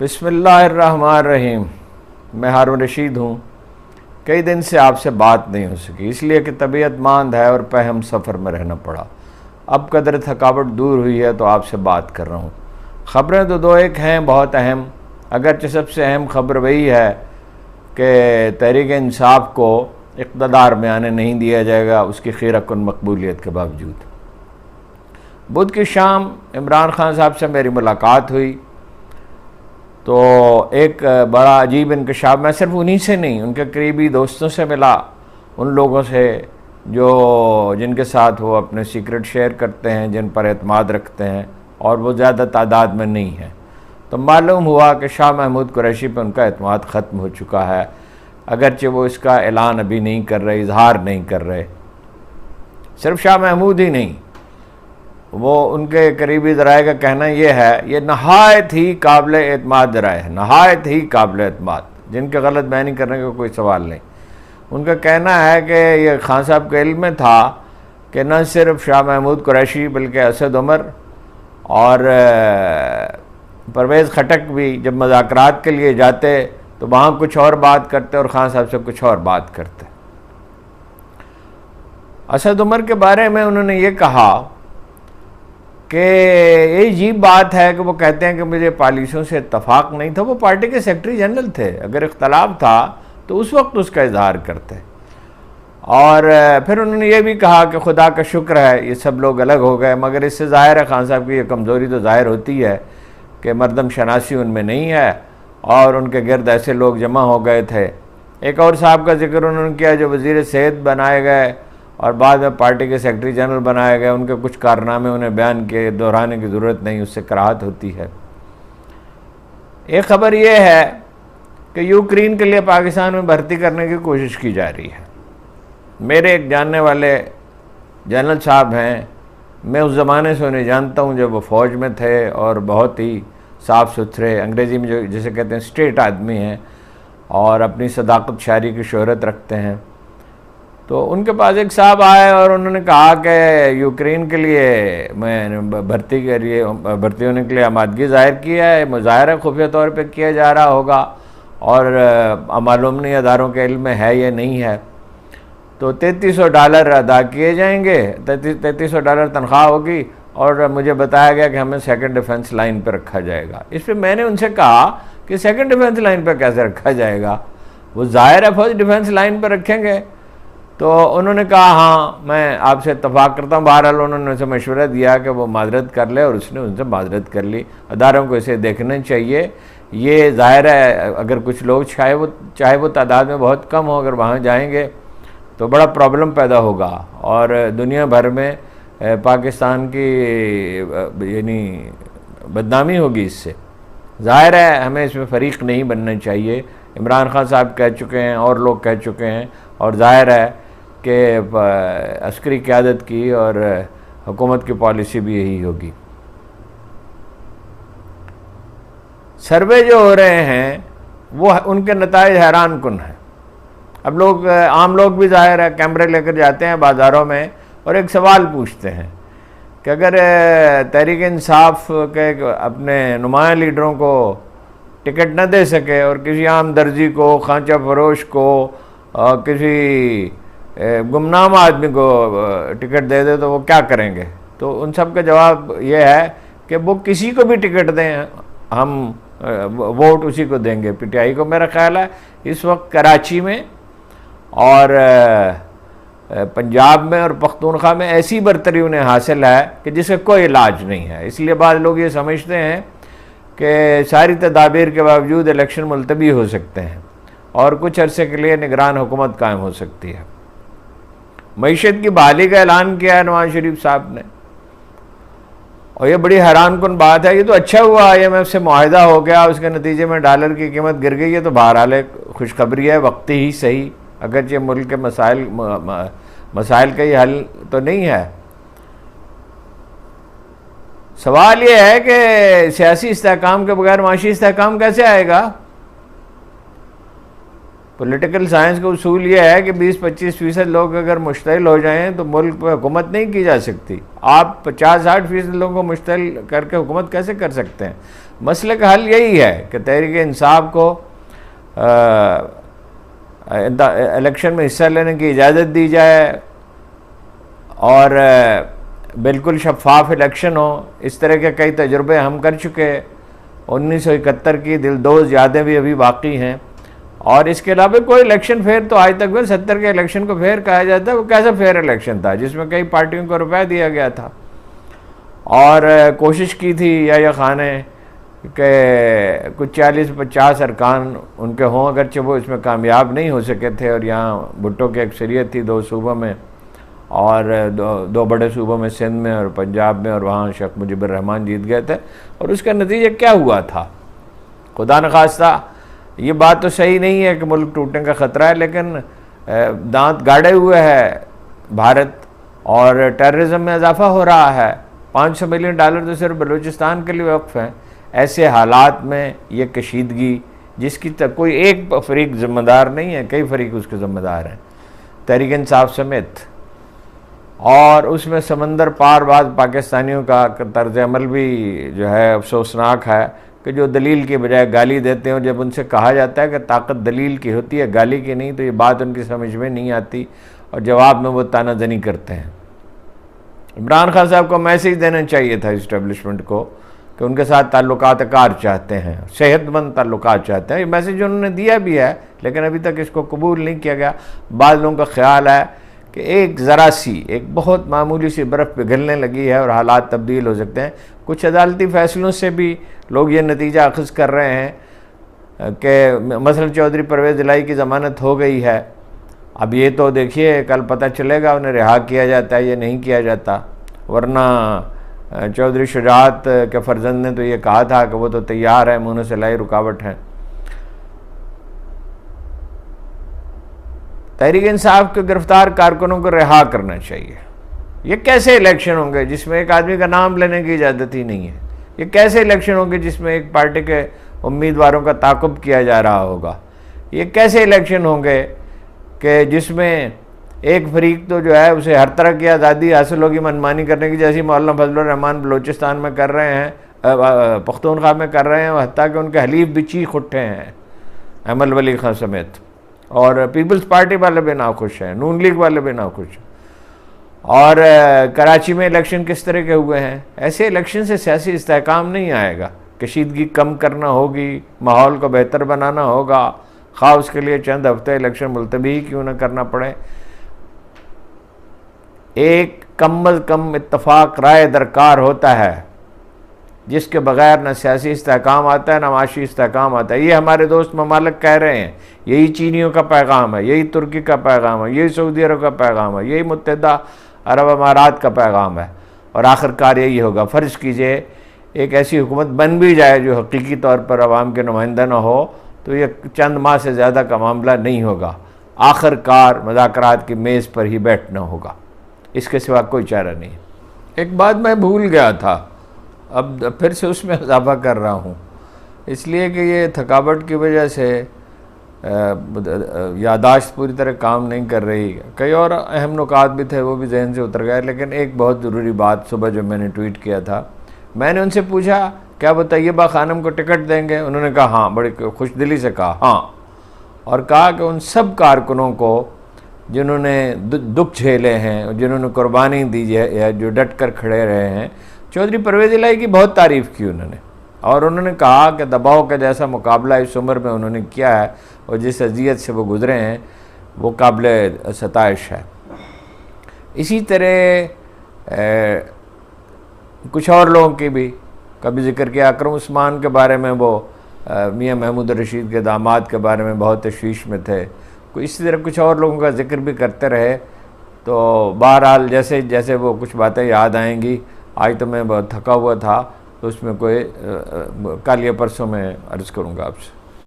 बिस्मिल्लाहिर्रहमानिर्रहीम। मैं हारून रशीद हूँ। कई दिन से आपसे बात नहीं हो सकी, इसलिए कि तबीयत मांद है और पहम सफ़र में रहना पड़ा। अब कदर थकावट दूर हुई है तो आपसे बात कर रहा हूँ। ख़बरें तो दो एक हैं बहुत अहम, अगरचे सबसे अहम खबर वही है कि तहरीक इंसाफ को इक़्तिदार में आने नहीं दिया जाएगा, उसकी खीरकुन मकबूलियत के बावजूद। बुध की शाम इमरान खान साहब से मेरी मुलाकात हुई तो एक बड़ा अजीब इंकशाफ, मैं सिर्फ उन्हीं से नहीं, उनके करीबी दोस्तों से मिला, उन लोगों से जिनके साथ वो अपने सीक्रेट शेयर करते हैं, जिन पर एतमाद रखते हैं और वो ज़्यादा तादाद में नहीं है। तो मालूम हुआ कि शाह महमूद कुरैशी पर उनका एतमाद ख़त्म हो चुका है, अगरचे वो इसका ऐलान अभी नहीं कर रहे, इजहार नहीं कर रहे। सिर्फ शाह महमूद ही नहीं, वो उनके करीबी ज़राए का कहना यह है, ये नहायत ही काबिल एतमाद ज़राए है, नहायत ही काबिल एतमाद, जिनके गलत बयानी करने का कोई सवाल नहीं। उनका कहना है कि ये खान साहब के इल्म में था कि न सिर्फ शाह महमूद कुरैशी बल्कि असद उमर और परवेज़ खटक भी जब मुज़ाकरात के लिए जाते तो वहाँ कुछ और बात करते और खान साहब से कुछ और बात करते। असद उमर के बारे में उन्होंने ये कहा कि ये अजीब बात है कि वो कहते हैं कि मुझे पॉलिसियों से इत्तफाक नहीं था। वो पार्टी के सेक्रेटरी जनरल थे, अगर इख्तलाफ था तो उस वक्त उसका इजहार करते। और फिर उन्होंने ये भी कहा कि खुदा का शुक्र है ये सब लोग अलग हो गए, मगर इससे ज़ाहिर है खान साहब की ये कमज़ोरी तो ज़ाहिर होती है कि मरदम शनासी उनमें नहीं है और उनके गिरद ऐसे लोग जमा हो गए थे। एक और साहब का जिक्र उन्होंने किया जो वज़ीर सेहत बनाए गए और बाद में पार्टी के सेक्रेटरी जनरल बनाए गए, उनके कुछ कारनामे उन्हें बयान के दोहराने की ज़रूरत नहीं, उससे कराहत होती है। एक ख़बर यह है कि यूक्रेन के लिए पाकिस्तान में भर्ती करने की कोशिश की जा रही है। मेरे एक जानने वाले जनरल साहब हैं, मैं उस ज़माने से उन्हें जानता हूँ जब वो फ़ौज में थे और बहुत ही साफ़ सुथरे, अंग्रेज़ी में जो जिसे कहते हैं स्ट्रेट आदमी हैं और अपनी सदाकत शायरी की शोहरत रखते हैं। तो उनके पास एक साहब आए और उन्होंने कहा कि यूक्रेन के लिए मैं भर्ती होने के लिए आमादगी ज़ाहिर की है, मुज़ाहरा खुफिया तौर पे किया जा रहा होगा और मालूम नहीं अदारों के इल्म में है या नहीं है। तो $3300 अदा किए जाएंगे, $3300 तनख्वाह होगी और मुझे बताया गया कि हमें सेकंड डिफेंस लाइन पर रखा जाएगा। इस पर मैंने उनसे कहा कि सेकंड डिफेंस लाइन पर कैसे रखा जाएगा, वो ज़ाहिर है फर्स्ट डिफेंस लाइन पर रखेंगे। तो उन्होंने कहा हाँ मैं आपसे इत्तफाक करता हूँ। बहरहाल उन्होंने उनसे मशवरा दिया कि वो माजरत कर ले और उसने उनसे माजरत कर ली। अदारों को इसे देखना चाहिए। ये ज़ाहिर है अगर कुछ लोग चाहे वो तादाद में बहुत कम हो, अगर वहाँ जाएंगे तो बड़ा प्रॉब्लम पैदा होगा और दुनिया भर में पाकिस्तान की यानी बदनामी होगी इससे। ज़ाहिर है हमें इसमें फ़रीक नहीं बनना चाहिए। इमरान खान साहब कह चुके हैं और लोग कह चुके हैं और ज़ाहिर है कि अस्करी क़यादत की और हुकूमत की पॉलिसी भी यही होगी। सर्वे जो हो रहे हैं वो उनके नताइज हैरान कुन हैं। अब लोग आम लोग भी ज़ाहिर है कैमरे लेकर जाते हैं बाज़ारों में और एक सवाल पूछते हैं कि अगर तहरीक इंसाफ के अपने नुमाया लीडरों को टिकट न दे सके और किसी आम दर्जी को, खांचा फरोश को, किसी गुमनाम आदमी को टिकट दे दे तो वो क्या करेंगे? तो उन सब का जवाब ये है कि वो किसी को भी टिकट दें, हम वोट उसी को देंगे, पीटीआई को। मेरा ख्याल है इस वक्त कराची में और पंजाब में और पख्तूनख्वा में ऐसी बरतरी उन्हें हासिल है कि जिसका कोई इलाज नहीं है। इसलिए बाद लोग ये समझते हैं कि सारी तदाबीर के बावजूद इलेक्शन मुलतवी हो सकते हैं और कुछ अरसे के लिए निगरान हुकूमत कायम हो सकती है। मईशत की बहाली का ऐलान किया है नवाज शरीफ साहब ने और ये बड़ी हैरान कुन बात है। ये तो अच्छा हुआ IMF से मुआहिदा हो गया, उसके नतीजे में डॉलर की कीमत गिर गई है, तो बहरहाल खुशखबरी है, वक्ती ही सही, अगरचे मुल्क के मसाइल का ये हल तो नहीं है। सवाल ये है कि सियासी इस्तेहकाम के बगैर माशी इस्तेहकाम कैसे आएगा? पॉलिटिकल साइंस का उसूल ये है कि 20-25% लोग अगर मुश्तइल हो जाएं तो मुल्क पर हुकूमत नहीं की जा सकती। आप 50-60% लोगों को मुश्तइल करके हुकूमत कैसे कर सकते हैं? मसले का हल यही है कि तहरीक इंसाफ को इलेक्शन में हिस्सा लेने की इजाज़त दी जाए और बिल्कुल शफाफ इलेक्शन हो। इस तरह के कई तजुर्बे हम कर चुके। 1971 की दिलदोज़ यादें भी अभी बाकी हैं। और इसके अलावा कोई इलेक्शन फेयर तो आज तक भी 70 के इलेक्शन को फेयर कहा जाता है। वो कैसा फेयर इलेक्शन था जिसमें कई पार्टियों को रुपया दिया गया था और कोशिश की थी या खान ने कि कुछ 40-50 अरकान उनके हों, अगरचे वो इसमें कामयाब नहीं हो सके थे। और यहाँ भुट्टो की अक्सरियत थी 2 सूबों में और दो बड़े सूबों में, सिंध में और पंजाब में, और वहाँ शेख मुजीबुर रहमान जीत गए थे। और उसका नतीजा क्या हुआ था? खुदा न खास्ता, ये बात तो सही नहीं है कि मुल्क टूटने का ख़तरा है, लेकिन दांत गाड़े हुए है भारत और टेररिज्म में इजाफा हो रहा है। $500 मिलियन तो सिर्फ बलूचिस्तान के लिए वक्फ हैं। ऐसे हालात में ये कशीदगी जिसकी कोई एक फरीक ज़िम्मेदार नहीं है, कई फरीक उसके ज़िम्मेदार हैं, तहरीक इंसाफ समेत। और उसमें समंदर पार बाद पाकिस्तानियों का तर्ज अमल भी जो है अफसोसनाक है कि जो दलील के बजाय गाली देते हैं। जब उनसे कहा जाता है कि ताकत दलील की होती है, गाली की नहीं, तो ये बात उनकी समझ में नहीं आती और जवाब में वो तानाजनी करते हैं। इमरान खान साहब को मैसेज देना चाहिए था इस्टेब्लिशमेंट को कि उनके साथ ताल्लुकात कार चाहते हैं, सेहतमंद ताल्लुकात चाहते हैं। ये मैसेज उन्होंने दिया भी है, लेकिन अभी तक इसको कबूल नहीं किया गया। बाद लोगों का ख्याल है कि एक ज़रा सी, एक बहुत मामूली सी बर्फ़ पिघलने लगी है और हालात तब्दील हो सकते हैं। कुछ अदालती फ़ैसलों से भी लोग ये नतीजा अख़ज़ कर रहे हैं कि मसलन चौधरी परवेज़ इलाही की ज़मानत हो गई है। अब ये तो देखिए कल पता चलेगा उन्हें रिहा किया जाता है या नहीं किया जाता। वरना चौधरी शुजात के फर्जंद ने तो ये कहा था कि वो तो तैयार है, मुँह से लाई रुकावट है। तहरीक इंसाफ के गिरफ्तार कारकुनों को रिहा करना चाहिए। ये कैसे इलेक्शन होंगे जिसमें एक आदमी का नाम लेने की इजाज़त ही नहीं है? ये कैसे इलेक्शन होंगे जिसमें एक पार्टी के उम्मीदवारों का ताक़ुब किया जा रहा होगा? ये कैसे इलेक्शन होंगे कि जिसमें एक फरीक तो जो है उसे हर तरह की आज़ादी हासिल होगी मनमानी करने की, जैसी मौलाना फजलुर रहमान बलूचिस्तान में कर रहे हैं, पख्तूनख्वा में कर रहे हैं, हत्ता कि उनके हलीफ भी चीख उठे हैं अहमद वली खां समेत। और पीपल्स पार्टी वाले भी नाखुश हैं, नून लीग वाले भी नाखुश हैं। और कराची में इलेक्शन किस तरह के हुए हैं? ऐसे इलेक्शन से सियासी इस्तेहकाम नहीं आएगा। कशीदगी कम करना होगी, माहौल को बेहतर बनाना होगा, खा उसके लिए चंद हफ्ते इलेक्शन मुलतवी क्यों न करना पड़े। एक कम अज़ कम इत्तफाक राय दरकार होता है जिसके बगैर न सियासी इस्तेहकाम आता है न माशी इस्तेहकाम आता है। ये हमारे दोस्त ममालिक कह रहे हैं, यही चीनियों का पैगाम है, यही तुर्की का पैगाम है, यही सऊदी अरब का पैगाम है, यही मुत्तहिदा अरब अमारात का पैगाम है। और आखिरकार यही होगा। फ़र्ज़ कीजिए एक ऐसी हुकूमत बन भी जाए जो हकीकी तौर पर अवाम के नुमाइंदा न हो, तो ये चंद माह से ज़्यादा का मामला नहीं होगा। आखिरकार मुज़ाकरात की मेज़ पर ही बैठना होगा, इसके सिवा कोई चारा नहीं। एक बात मैं भूल गया था, अब फिर से उसमें इजाफा कर रहा हूँ, इसलिए कि ये थकावट की वजह से यादाश्त पूरी तरह काम नहीं कर रही। कई और अहम नुकात भी थे, वो भी जहन से उतर गए। लेकिन एक बहुत ज़रूरी बात सुबह जब मैंने ट्वीट किया था, मैंने उनसे पूछा क्या वो तैयबा खानम को टिकट देंगे? उन्होंने कहा हाँ, बड़ी खुशदिली से कहा हाँ, और कहा कि उन सब कारकुनों को जिन्होंने दुख झेले हैं, जिन्होंने कुर्बानी दी है, जो डट कर खड़े रहे हैं, चौधरी परवेज़ इलाही की बहुत तारीफ़ की उन्होंने। और उन्होंने कहा कि दबाव का जैसा मुकाबला इस उम्र में उन्होंने किया है और जिस अजियत से वो गुज़रे हैं वो काबिल सताइश है। इसी तरह कुछ और लोगों की भी कभी जिक्र किया, अकरम उस्मान के बारे में, वो मियाँ महमूद रशीद के दामाद के बारे में बहुत तशवीश में थे। इसी तरह कुछ और लोगों का जिक्र भी करते रहे। तो बहरहाल जैसे जैसे वो कुछ बातें याद आएंगी, आज तो मैं बहुत थका हुआ था, तो उसमें कोई कल या परसों में अर्ज़ करूँगा आपसे।